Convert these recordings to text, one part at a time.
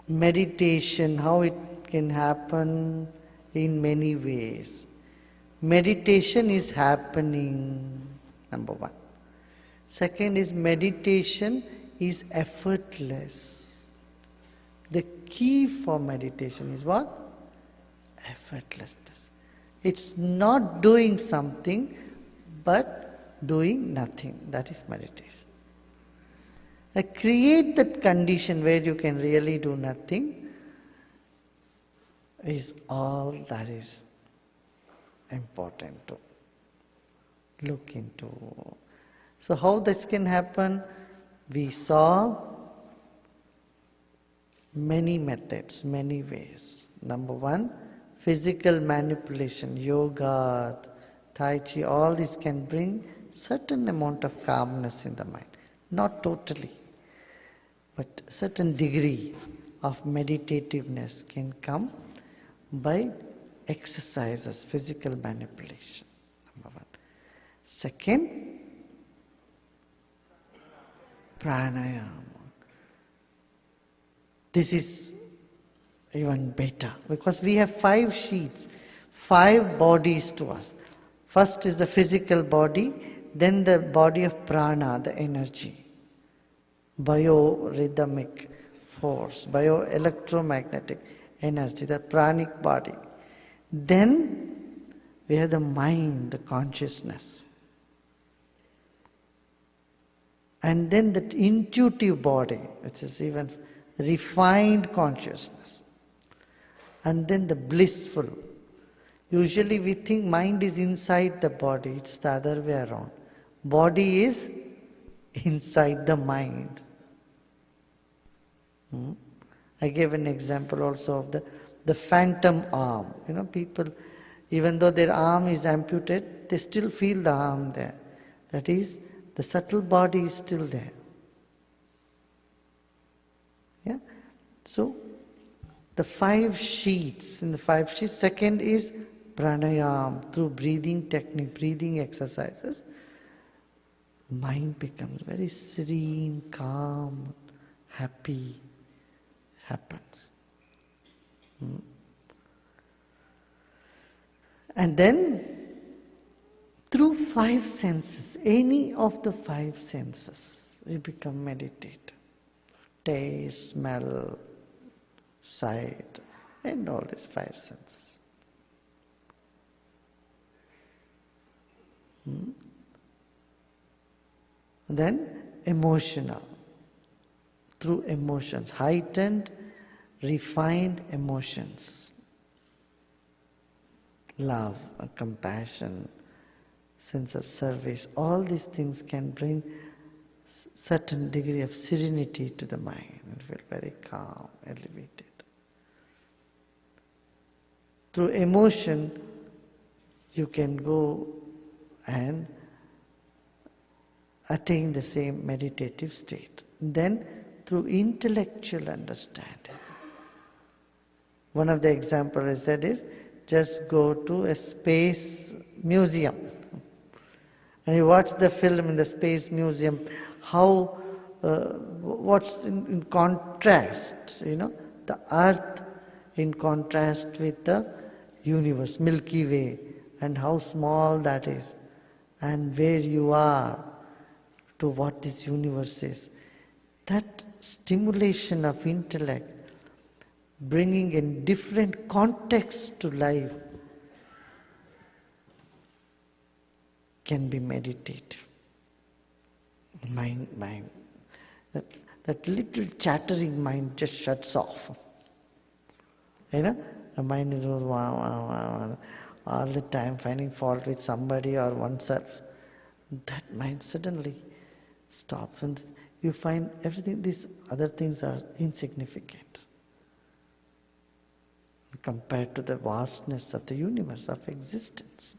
meditation, how it can happen in many ways. Meditation is happening, number one. Second is meditation is effortless. The key for meditation is what? Effortlessness. It's not doing something, but doing nothing. That is meditation. Create that condition where you can really do nothing is all that is important to look into. So how this can happen? We saw many methods, many ways. Number one, physical manipulation, yoga, tai chi, all this can bring certain amount of calmness in the mind. Not totally, but certain degree of meditativeness can come by exercises, physical manipulation, number one. Second, pranayama. This is even better because we have 5 sheets, 5 bodies to us. First is the physical body, then the body of prana, the energy, biorhythmic force, bioelectromagnetic energy, the pranic body. Then we have the mind, the consciousness. And then that intuitive body, which is even refined consciousness. And then the blissful. Usually we think mind is inside the body, it's the other way around. Body is inside the mind. I gave an example also of the phantom arm. You know, people, even though their arm is amputated, they still feel the arm there. That is, the subtle body is still there. Yeah? So, the 5 sheets, in the 5 sheets, second is pranayama, through breathing technique, breathing exercises, mind becomes very serene, calm, happy, happens. And then, through 5 senses, any of the 5 senses, we become meditative. Taste, smell, sight, and all these 5 senses. Then emotional. Through emotions, heightened, refined emotions. Love, compassion, sense of service, all these things can bring certain degree of serenity to the mind and feel very calm, elevated. Through emotion, you can go and attain the same meditative state. Then, through intellectual understanding. One of the examples I said is, just go to a space museum and you watch the film in the space museum, how, what's in contrast, you know, the earth in contrast with the universe, Milky Way, and how small that is, and where you are to what this universe is. That stimulation of intellect, bringing in different contexts to life, can be meditative. Mind, that little chattering mind just shuts off. You know, the mind is all the time finding fault with somebody or oneself. That mind suddenly stops and you find everything, these other things are insignificant compared to the vastness of the universe, of existence.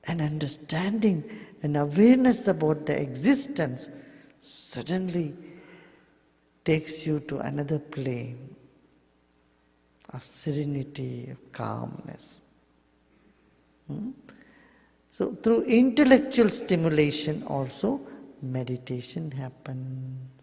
And understanding and awareness about the existence suddenly takes you to another plane of serenity, of calmness. So through intellectual stimulation also meditation happens.